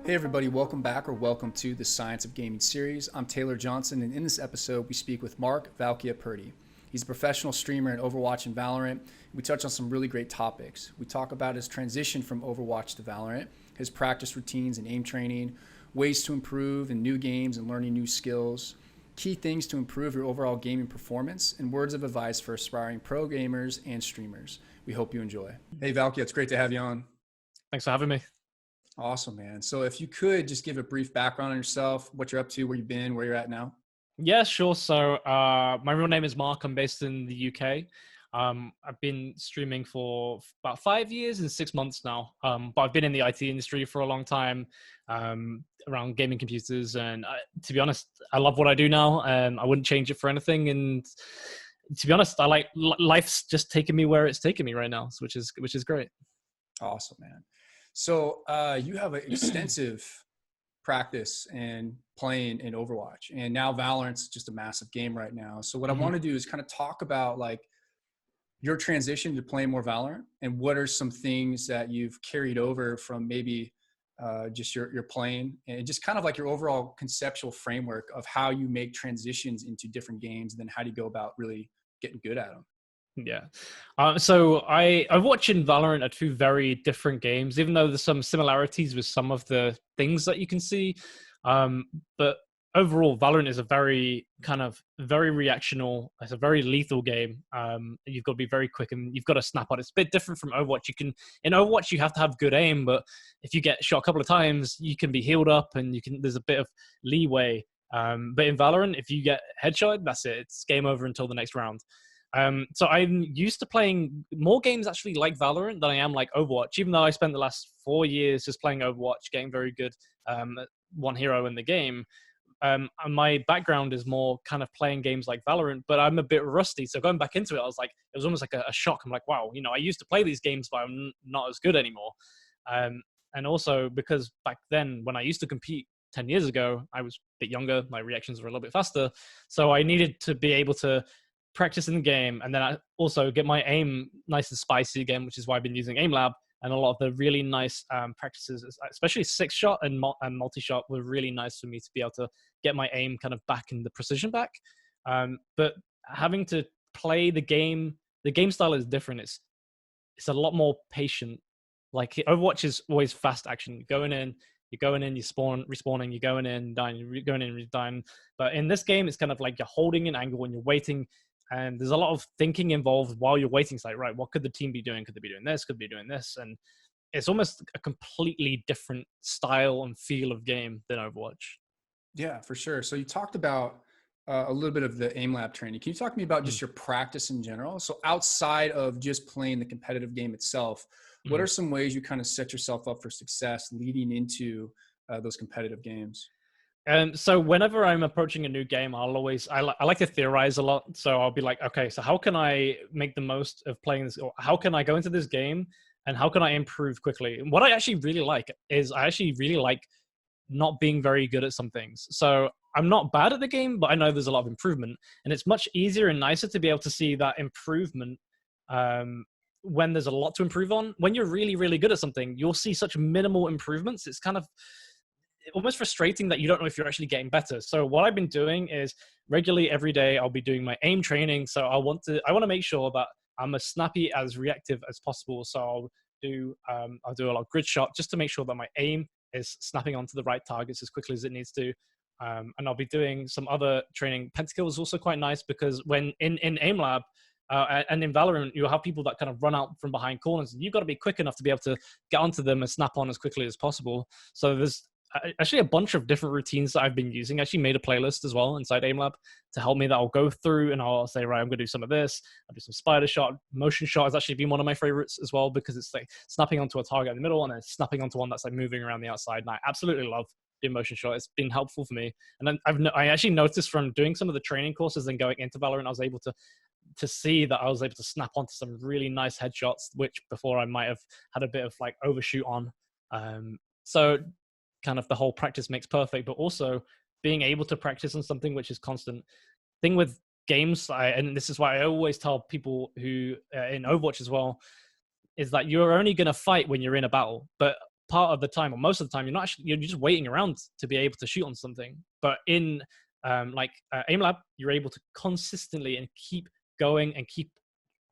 Hey everybody, welcome back or welcome to the Science of Gaming series. I'm Taylor Johnson, and in this episode we speak with Mark Valkia Purdy. He's a professional streamer in Overwatch and Valorant. We touch on some really great topics. We talk about his transition from Overwatch to Valorant, his practice routines and aim training, ways to improve in new games and learning new skills, key things to improve your overall gaming performance, and words of advice for aspiring pro gamers and streamers. We hope you enjoy. Hey Valkia, it's great to have you on. Thanks for having me. Awesome, man. So if you could just give a brief background on yourself, what you're up to, where you've been, where you're at now. Yeah, sure. So my real name is Mark. I'm based in the UK. I've been streaming for about 5 years and 6 months now. But I've been in the IT industry for a long time, around gaming computers. And to be honest, I love what I do now. I wouldn't change it for anything. And to be honest, I like life's just taking me where it's taking me right now, which is great. Awesome, man. So you have an extensive practice and playing in Overwatch, and now Valorant's just a massive game right now. So what I want to do is kind of talk about like your transition to playing more Valorant, and what are some things that you've carried over from maybe just your playing, and just kind of like your overall conceptual framework of how you make transitions into different games, and then how do you go about really getting good at them. Yeah. So Overwatch and Valorant are two very different games, even though there's some similarities with some of the things that you can see. But overall, Valorant is a very very reactional. It's a very lethal game. You've got to be very quick and you've got to snap on. It's a bit different from Overwatch. In Overwatch you have to have good aim, but if you get shot a couple of times, you can be healed up and there's a bit of leeway. But in Valorant, if you get headshot, that's it. It's game over until the next round. So I'm used to playing more games actually like Valorant than I am like Overwatch, even though I spent the last 4 years just playing Overwatch, getting very good at one hero in the game. And my background is more kind of playing games like Valorant, but I'm a bit rusty. So going back into it, it was almost like a shock. I'm like, wow, I used to play these games, but I'm not as good anymore. And also because back then when I used to compete 10 years ago, I was a bit younger, my reactions were a little bit faster. So I needed to be able to practice in the game, and then I also get my aim nice and spicy again, which is why I've been using Aim Lab. And a lot of the really nice practices, especially 6-shot and multi-shot, were really nice for me to be able to get my aim kind of back and the precision back. But having to play the game style is different. It's a lot more patient. Like Overwatch is always fast action. You're going in, you spawn, respawning, you're going in, dying, you're going in, dying. But in this game, it's kind of like you're holding an angle and you're waiting. And there's a lot of thinking involved while you're waiting. It's like, right, what could the team be doing? Could they be doing this? Could they be doing this? And it's almost a completely different style and feel of game than Overwatch. Yeah, for sure. So you talked about a little bit of the Aim Lab training. Can you talk to me about just your practice in general? So outside of just playing the competitive game itself, what are some ways you kind of set yourself up for success leading into those competitive games? So whenever I'm approaching a new game, I like to theorize a lot. So I'll be like, okay, so how can I make the most of playing this? Or how can I go into this game and how can I improve quickly? And what I actually really like is not being very good at some things. So I'm not bad at the game, but I know there's a lot of improvement, and it's much easier and nicer to be able to see that improvement when there's a lot to improve on. When you're really, really good at something, you'll see such minimal improvements. It's kind of almost frustrating that you don't know if you're actually getting better. So what I've been doing is regularly every day I'll be doing my aim training. So I want to make sure that I'm as snappy, as reactive as possible. So I'll do a lot of grid shot just to make sure that my aim is snapping onto the right targets as quickly as it needs to. And I'll be doing some other training. Pentakill is also quite nice because when in Aim Lab and in Valorant, you'll have people that kind of run out from behind corners, and you've got to be quick enough to be able to get onto them and snap on as quickly as possible. So there's actually a bunch of different routines that I've been using. I actually made a playlist as well inside Aim Lab to help me that I'll go through, and I'll say, right, I'm going to do some of this. I'll do some spider shot. Motion shot has actually been one of my favorites as well, because it's like snapping onto a target in the middle and then snapping onto one that's like moving around the outside. And I absolutely love doing motion shot. It's been helpful for me. And then I actually noticed from doing some of the training courses and going into Valorant, I was able to see that I was able to snap onto some really nice headshots, which before I might have had a bit of like overshoot on. So kind of the whole practice makes perfect, but also being able to practice on something which is constant. Thing with games, and this is why I always tell people who in Overwatch as well, is that you're only going to fight when you're in a battle. But part of the time, or most of the time, you're just waiting around to be able to shoot on something. But in Aim Lab, you're able to consistently and keep going and keep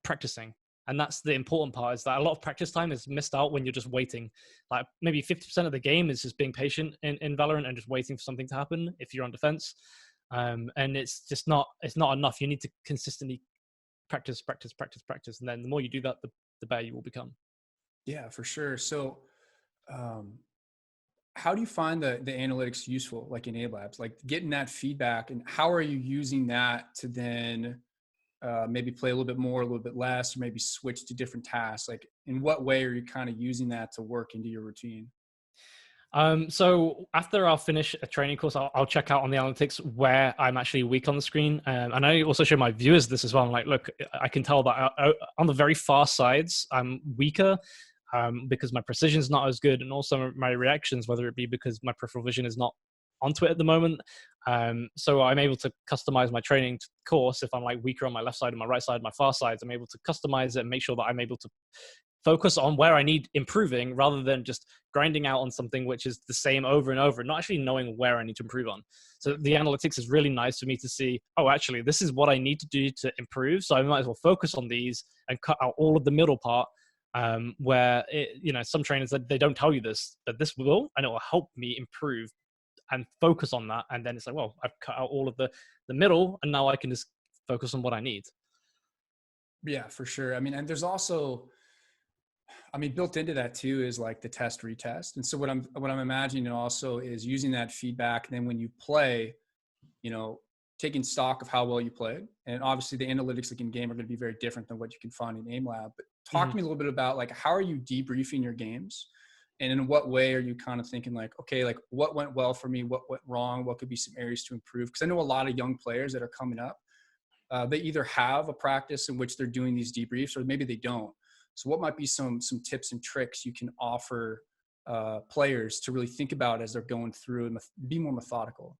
practicing. And that's the important part, is that a lot of practice time is missed out when you're just waiting. Like maybe 50% of the game is just being patient in Valorant and just waiting for something to happen if you're on defense. And it's not enough. You need to consistently practice. And then the more you do that, the better you will become. Yeah, for sure. So, how do you find the analytics useful, like in Aim Labs, like getting that feedback, and how are you using that to then maybe play a little bit more, a little bit less, or maybe switch to different tasks? Like, in what way are you kind of using that to work into your routine? So after I'll finish a training course, I'll check out on the analytics where I'm actually weak on the screen. And I also show my viewers this as well. I'm like, look, I can tell that on the very far sides, I'm weaker because my precision is not as good. And also my reactions, whether it be because my peripheral vision is not onto it at the moment. So I'm able to customize my training course. If I'm like weaker on my left side and my right side, my far sides, I'm able to customize it and make sure that I'm able to focus on where I need improving rather than just grinding out on something which is the same over and over, not actually knowing where I need to improve on. So the analytics is really nice for me to see, oh, actually, this is what I need to do to improve. So I might as well focus on these and cut out all of the middle part where, some trainers, they don't tell you this, but this will, and it will help me improve and focus on that. And then it's like, well, I've cut out all of the middle, and now I can just focus on what I need. Yeah, for sure. I mean, and there's also, built into that too is like the test retest. And so what I'm imagining also is using that feedback. And then when you play, taking stock of how well you played. And obviously the analytics like in game are going to be very different than what you can find in Aim Lab. But talk to me a little bit about like, how are you debriefing your games? And in what way are you kind of thinking like, okay, like what went well for me? What went wrong? What could be some areas to improve? Because I know a lot of young players that are coming up, they either have a practice in which they're doing these debriefs, or maybe they don't. So what might be some tips and tricks you can offer players to really think about as they're going through and be more methodical?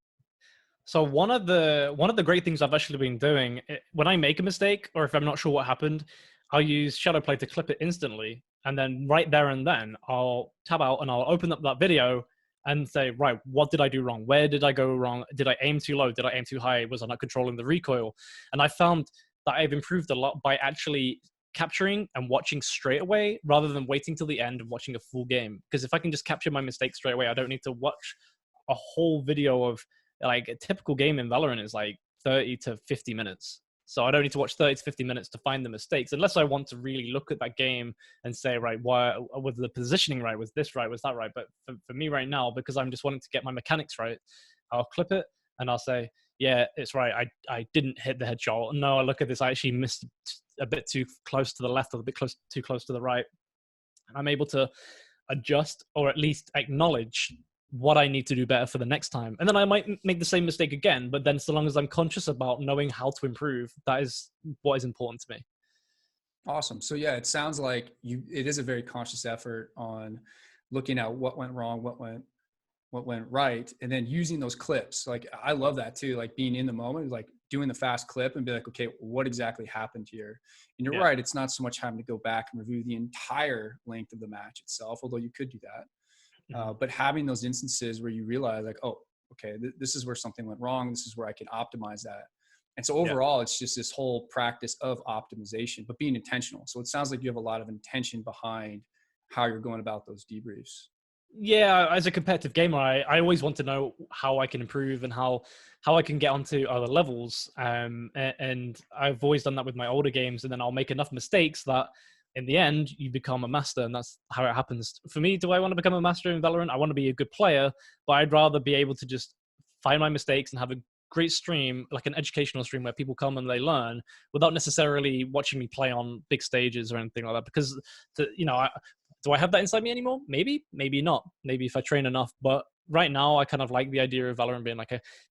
So one of the great things I've actually been doing, when I make a mistake or if I'm not sure what happened, I'll use Shadowplay to clip it instantly, and then right there and then I'll tab out and I'll open up that video and say, right, what did I do wrong? Where did I go wrong? Did I aim too low? Did I aim too high? Was I not controlling the recoil? And I found that I've improved a lot by actually capturing and watching straight away rather than waiting till the end and watching a full game. Because if I can just capture my mistakes straight away, I don't need to watch a whole video of, like, a typical game in Valorant is like 30 to 50 minutes. So I don't need to watch 30 to 50 minutes to find the mistakes, unless I want to really look at that game and say, right, why was the positioning right? Was this right? Was that right? But for me right now, because I'm just wanting to get my mechanics right, I'll clip it and I'll say, yeah, it's right. I didn't hit the headshot. No, I look at this. I actually missed a bit too close to the left or a bit too close to the right. And I'm able to adjust or at least acknowledge what I need to do better for the next time. And then I might make the same mistake again, but then so long as I'm conscious about knowing how to improve, that is what is important to me. Awesome. So yeah, it sounds like it is a very conscious effort on looking at what went wrong, what went right, and then using those clips. Like, I love that too, like being in the moment, like doing the fast clip and be like, okay, what exactly happened here? And you're right, it's not so much having to go back and review the entire length of the match itself, although you could do that. But having those instances where you realize like, oh, okay, this is where something went wrong. This is where I can optimize that. And so overall, it's just this whole practice of optimization, but being intentional. So it sounds like you have a lot of intention behind how you're going about those debriefs. Yeah, as a competitive gamer, I always want to know how I can improve and how I can get onto other levels. And I've always done that with my older games, and then I'll make enough mistakes that in the end you become a master, and that's how it happens. For me, do I want to become a master in Valorant? I want to be a good player, but I'd rather be able to just find my mistakes and have a great stream, like an educational stream where people come and they learn without necessarily watching me play on big stages or anything like that. Because, do I have that inside me anymore? Maybe, maybe not. Maybe if I train enough. But right now, I kind of like the idea of Valorant being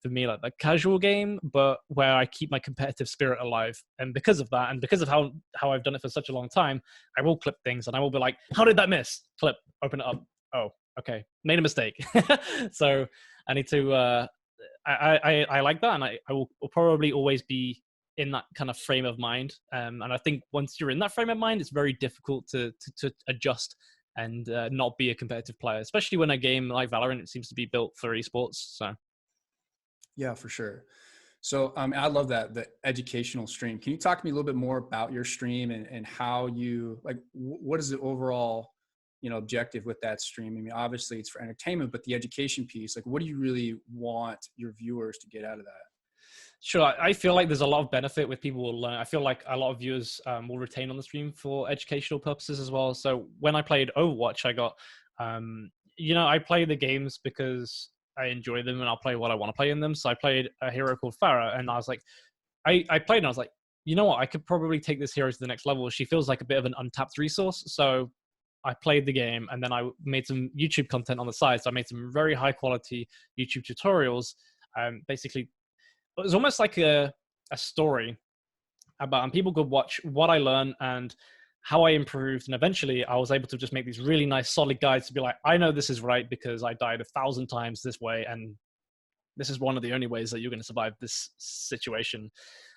for me, like a casual game, but where I keep my competitive spirit alive. And because of that, and because of how I've done it for such a long time, I will clip things and I will be like, how did that miss? Clip, open it up. Oh, okay, made a mistake. So I need to, I like that. And I will probably always be in that kind of frame of mind. And I think once you're in that frame of mind, it's very difficult to adjust and not be a competitive player, especially when a game like Valorant, it seems to be built for esports. So Yeah, for sure. So I love that, the educational stream. Can you talk to me a little bit more about your stream and how you like, what is the overall, objective with that stream? I mean, obviously it's for entertainment, but the education piece, like what do you really want your viewers to get out of that? sure, I feel like there's a lot of benefit with people will learn. I feel like a lot of viewers will retain on the stream for educational purposes as well. So when I played Overwatch, I got, I play the games because I enjoy them and I'll play what I want to play in them. So I played a hero called Farah, and I was like, I played and I was like, you know what, I could probably take this hero to the next level. She feels like a bit of an untapped resource. So I played the game and then I made some YouTube content on the side. So I made some very high quality YouTube tutorials. Basically, it was almost like a story about, and people could watch what I learned and how I improved. And eventually I was able to just make these really nice solid guides to be like, I know this is right because I died 1,000 times this way, and this is one of the only ways that you're going to survive this situation.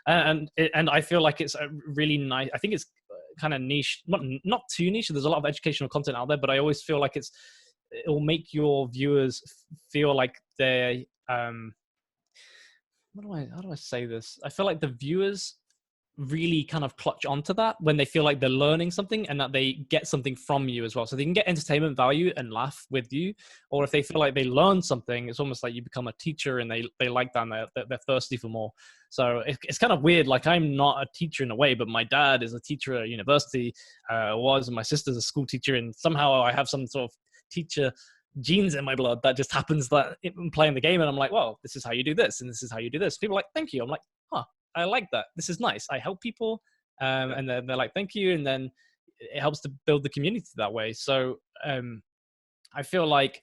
And I feel like it's a really nice, I think it's kind of niche, not too niche. There's a lot of educational content out there, but I always feel like it will make your viewers feel like they how do I say this? I feel like the viewers really kind of clutch onto that when they feel like they're learning something and that they get something from you as well. So they can get entertainment value and laugh with you. Or if they feel like they learn something, it's almost like you become a teacher and they like that and they're thirsty for more. So it's kind of weird. Like, I'm not a teacher in a way, but my dad is a teacher at university, and my sister's a school teacher. And somehow I have some sort of teacher genes in my blood that just happens that I'm playing the game and I'm like, well, this is how you do this and this is how you do this. People are like, thank you. I'm like, huh, I like that. This is nice. I help people, and then they're like, thank you, and then it helps to build the community that way. So I feel like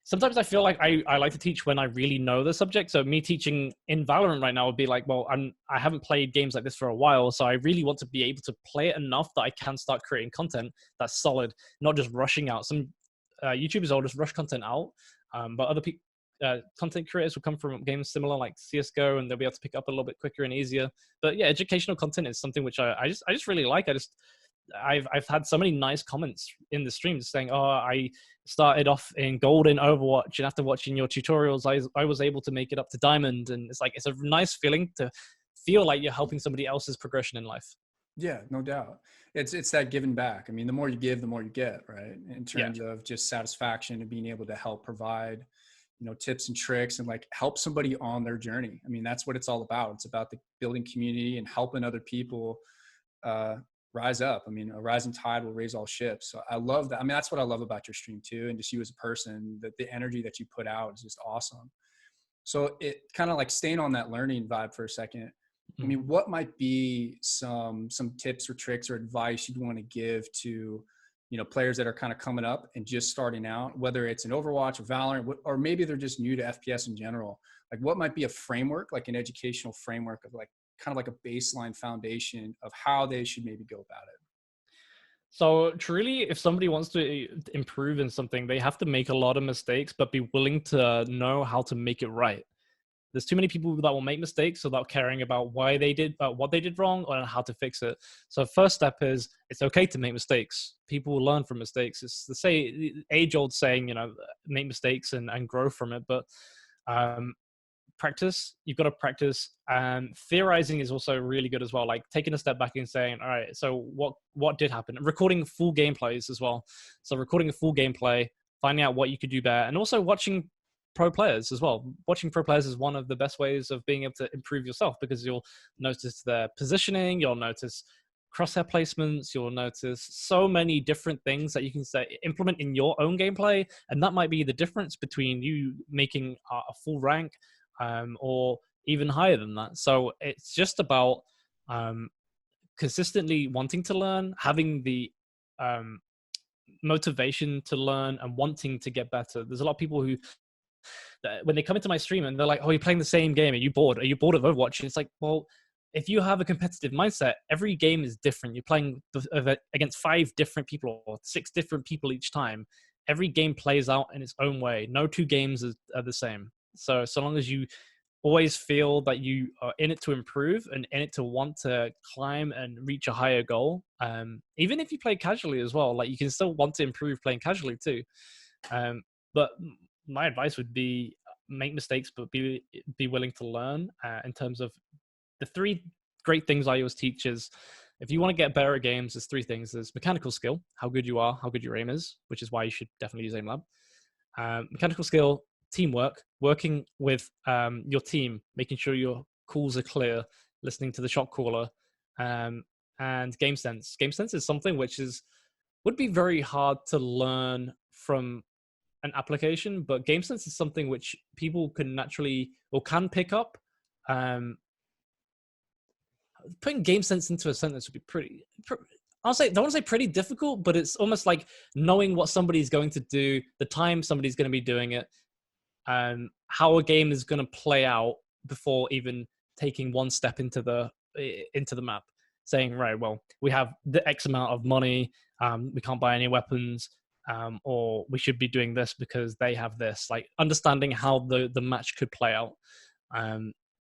sometimes I feel like I like to teach when I really know the subject. So me teaching in Valorant right now would be like, well, I haven't played games like this for a while, so I really want to be able to play it enough that I can start creating content that's solid, not just rushing out. Some YouTubers will just rush content out, but other people, content creators will come from games similar like CS:GO, and they'll be able to pick up a little bit quicker and easier. But yeah, educational content is something which I just really like. I've had so many nice comments in the stream saying, "Oh, I started off in gold in Overwatch, and after watching your tutorials, I was able to make it up to diamond." And it's like, it's a nice feeling to feel like you're helping somebody else's progression in life. Yeah, no doubt. It's that giving back. I mean, the more you give, the more you get, right? In Yeah. terms of just satisfaction and being able to help provide, tips and tricks and like help somebody on their journey. I mean, that's what it's all about. It's about the building community and helping other people uh, rise up. I mean, a rising tide will raise all ships. So I love that. I mean, that's what I love about your stream too, and just you as a person. That the energy that you put out is just awesome. So it kind of like staying on that learning vibe for a second. I Mm. mean, what might be some tips or tricks or advice you'd want to give to, players that are kind of coming up and just starting out, whether it's an Overwatch or Valorant, or maybe they're just new to FPS in general. Like, what might be a framework, like an educational framework of like kind of like a baseline foundation of how they should maybe go about it? So truly, if somebody wants to improve in something, they have to make a lot of mistakes, but be willing to know how to make it right. There's too many people that will make mistakes without caring about why they did, what they did wrong, or how to fix it. So first step is, it's okay to make mistakes. People will learn from mistakes. It's the age-old saying, make mistakes and grow from it. But um, practice. You've got to practice, and theorizing is also really good as well. Like taking a step back and saying, all right, so what did happen? And recording full gameplays as well. So recording a full gameplay, finding out what you could do better, and also watching pro players as well. Watching pro players is one of the best ways of being able to improve yourself, because you'll notice their positioning, you'll notice crosshair placements, you'll notice so many different things that you can implement in your own gameplay, and that might be the difference between you making a full rank, or even higher than that. So it's just about consistently wanting to learn, having the um, motivation to learn, and wanting to get better. There's a lot of people who, when they come into my stream and they're like, "Oh, you're playing the same game. Are you bored? Are you bored of Overwatch?" And it's like, well, if you have a competitive mindset, every game is different. You're playing against 5 different people or 6 different people each time. Every game plays out in its own way. No two games are the same. So long as you always feel that you are in it to improve and in it to want to climb and reach a higher goal. Even if you play casually as well, like you can still want to improve playing casually too. But my advice would be make mistakes, but be willing to learn. In terms of the three great things I always teach is, if you want to get better at games, there's three things. There's mechanical skill, how good you are, how good your aim is, which is why you should definitely use Aim Lab. Mechanical skill, teamwork, working with your team, making sure your calls are clear, listening to the shot caller, and game sense. Game sense is something which would be very hard to learn from an application, but game sense is something which people can naturally or can pick up. Putting game sense into a sentence would be don't want to say pretty difficult, but it's almost like knowing what somebody's going to do, the time somebody's going to be doing it, how a game is going to play out before even taking one step into the map. Saying, right, well, we have the X amount of money, we can't buy any weapons, or we should be doing this because they have this. Like understanding how the match could play out.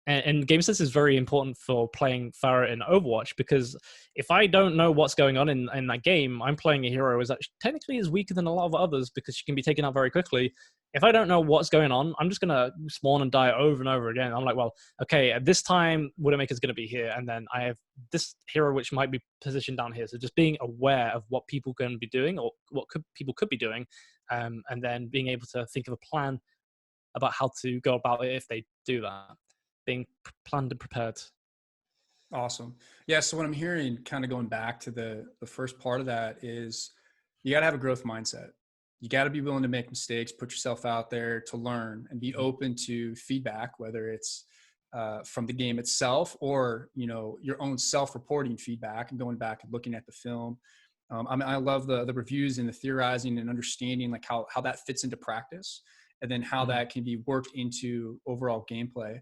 And game sense is very important for playing Farah in Overwatch, because if I don't know what's going on in that game, I'm playing a hero who technically is weaker than a lot of others because she can be taken out very quickly. If I don't know what's going on, I'm just going to spawn and die over and over again. I'm like, well, okay, at this time, Widowmaker's going to be here, and then I have this hero which might be positioned down here. So just being aware of what people can be doing or what people could be doing, and then being able to think of a plan about how to go about it if they do that. Being planned and prepared. Awesome. Yeah. So what I'm hearing, kind of going back to the first part of that, is you got to have a growth mindset. You got to be willing to make mistakes, put yourself out there to learn, and be open to feedback, whether it's from the game itself or, your own self-reporting feedback and going back and looking at the film. I love the reviews and the theorizing and understanding like how that fits into practice, and then how that can be worked into overall gameplay.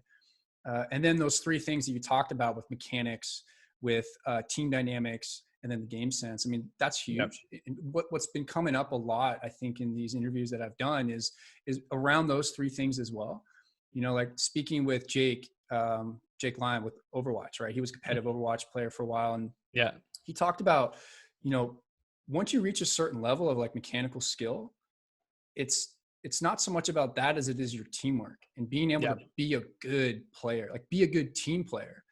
And then those three things that you talked about with mechanics, with team dynamics, and then the game sense. I mean, that's huge. Yep. And what's been coming up a lot, I think, in these interviews that I've done is around those three things as well. Like speaking with Jake Lyon with Overwatch, right? He was a competitive Overwatch player for a while. And he talked about, once you reach a certain level of like mechanical skill, it's not so much about that as it is your teamwork and being able to be a good player, like be a good team player,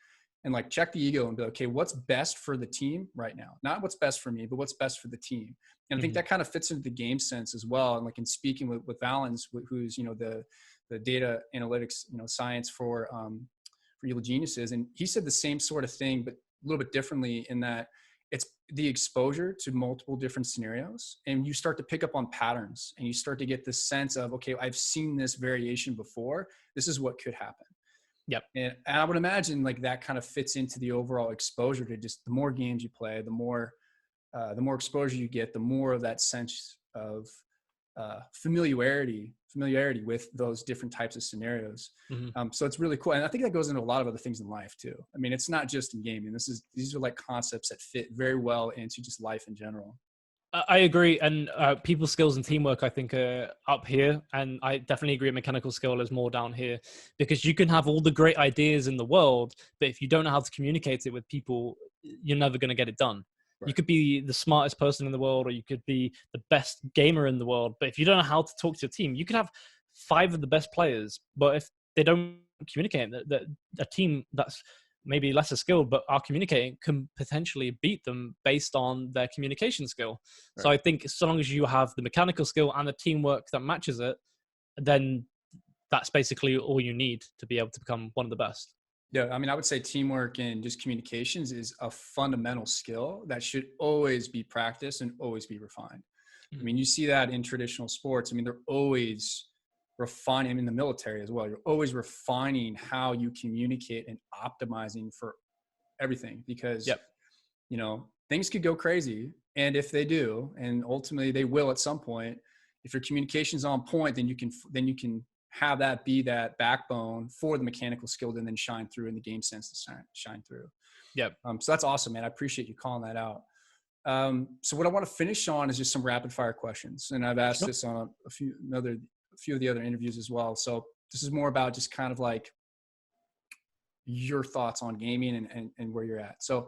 and like check the ego and be like, okay, what's best for the team right now? Not what's best for me, but what's best for the team. And I think that kind of fits into the game sense as well. And like in speaking with Valens, who's, the data analytics, science for Evil Geniuses. And he said the same sort of thing, but a little bit differently, in that it's the exposure to multiple different scenarios, and you start to pick up on patterns, and you start to get this sense of, okay, I've seen this variation before. This is what could happen. Yep. And I would imagine like that kind of fits into the overall exposure to just the more games you play, the more exposure you get, the more of that sense of familiarity with those different types of scenarios. So it's really cool. And I think that goes into a lot of other things in life too. I mean, it's not just in gaming. These are like concepts that fit very well into just life in general. I agree. And people skills and teamwork, I think, are up here. And I definitely agree mechanical skill is more down here, because you can have all the great ideas in the world, but if you don't know how to communicate it with people, you're never going to get it done. Right. You could be the smartest person in the world, or you could be the best gamer in the world, but if you don't know how to talk to your team, you could have 5 of the best players, but if they don't communicate, a team that's maybe lesser skilled but are communicating can potentially beat them based on their communication skill. Right. So I think so long as you have the mechanical skill and the teamwork that matches it, then that's basically all you need to be able to become one of the best. Yeah, I mean, I would say teamwork and just communications is a fundamental skill that should always be practiced and always be refined. I mean, you see that in traditional sports. I mean, they're always refining. I mean, in the military as well, you're always refining how you communicate and optimizing for everything, because, things could go crazy. And if they do, and ultimately they will at some point, if your communication's on point, then you can have that be that backbone for the mechanical skill and then shine through in the game sense to shine through. Yep. So that's awesome, man. I appreciate you calling that out. So what I want to finish on is just some rapid fire questions. And I've asked this on a few of the other interviews as well. So this is more about just kind of like your thoughts on gaming and where you're at. So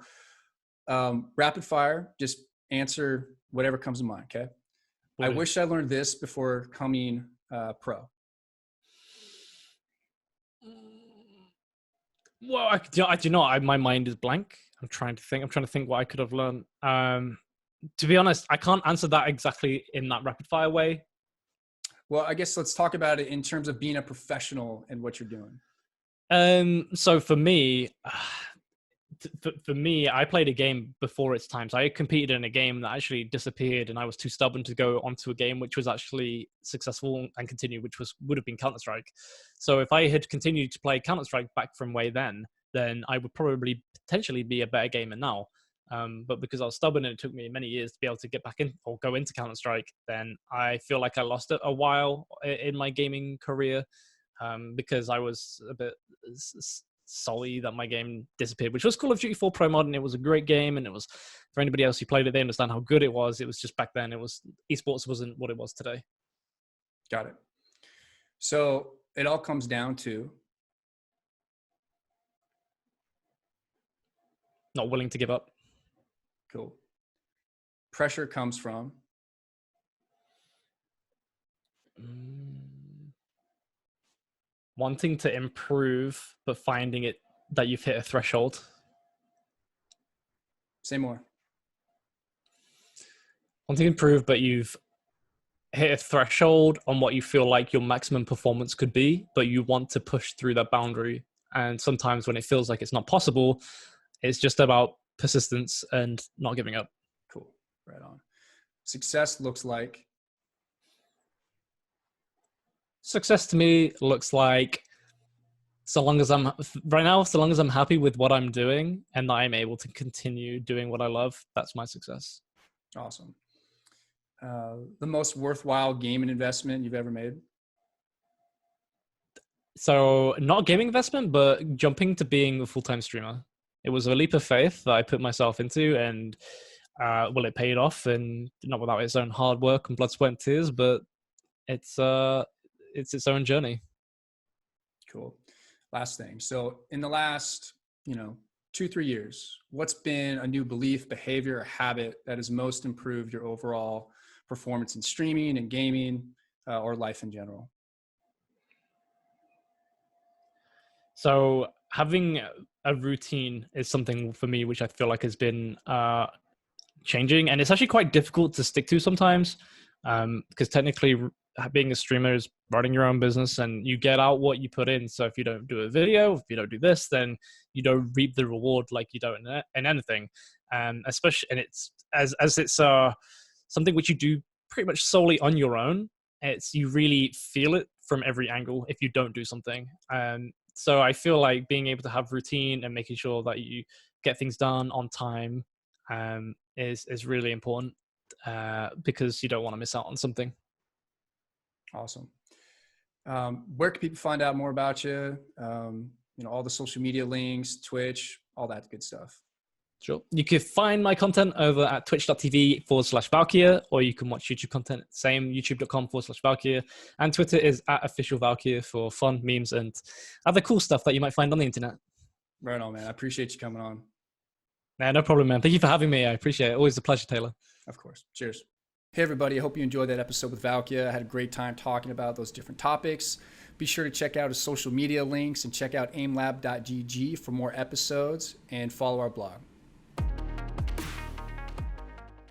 rapid fire, just answer whatever comes to mind. Okay. I wish I learned this before coming pro. Well, I do you know, my mind is blank. I'm trying to think what I could have learned. To be honest, I can't answer that exactly in that rapid fire way. Well, I guess let's talk about it in terms of being a professional and what you're doing. So for me, I played a game before its time. So I competed in a game that actually disappeared, and I was too stubborn to go onto a game which was actually successful and continue, which would have been Counter-Strike. So if I had continued to play Counter-Strike back from way then I would probably potentially be a better gamer now. But because I was stubborn and it took me many years to be able to get back in or go into Counter-Strike, then I feel like I lost it a while in my gaming career because I was a bit sorry that my game disappeared, which was Call of Duty 4 Pro Mod, and it was a great game, and it was, for anybody else who played it, they understand how good it was. It was just back then, esports wasn't what it was today. Got it. So it all comes down to not willing to give up. Cool. Pressure comes from wanting to improve, but finding it that you've hit a threshold. Say more. Wanting to improve, but you've hit a threshold on what you feel like your maximum performance could be, but you want to push through that boundary. And sometimes when it feels like it's not possible, it's just about persistence and not giving up. Cool. Right on. Success looks like? Success to me looks like so long as I'm happy with what I'm doing and that I'm able to continue doing what I love, that's my success. Awesome. The most worthwhile gaming investment you've ever made? So not gaming investment, but jumping to being a full-time streamer. It was a leap of faith that I put myself into, and it paid off, and not without its own hard work and blood, sweat, and tears, but it's its own journey. Cool. Last thing. So in the last, 2-3 years, what's been a new belief, behavior, or habit that has most improved your overall performance in streaming and gaming or life in general? So having a routine is something for me which I feel like has been changing, and it's actually quite difficult to stick to sometimes because technically being a streamer is running your own business, and you get out what you put in. So if you don't do a video, if you don't do this, then you don't reap the reward like you don't in anything. Especially, and it's as it's something which you do pretty much solely on your own. You really feel it from every angle if you don't do something. So I feel like being able to have routine and making sure that you get things done on time is really important because you don't want to miss out on something. Awesome. Where can people find out more about you? All the social media links, Twitch, all that good stuff. Sure. You can find my content over at twitch.tv/Valkia, or you can watch YouTube content, same youtube.com/Valkia. And Twitter is @officialvalkia for fun, memes, and other cool stuff that you might find on the internet. Right on, man. I appreciate you coming on. Nah, no problem, man. Thank you for having me. I appreciate it. Always a pleasure, Taylor. Of course. Cheers. Hey, everybody. I hope you enjoyed that episode with Valkia. I had a great time talking about those different topics. Be sure to check out his social media links and check out aimlab.gg for more episodes and follow our blog.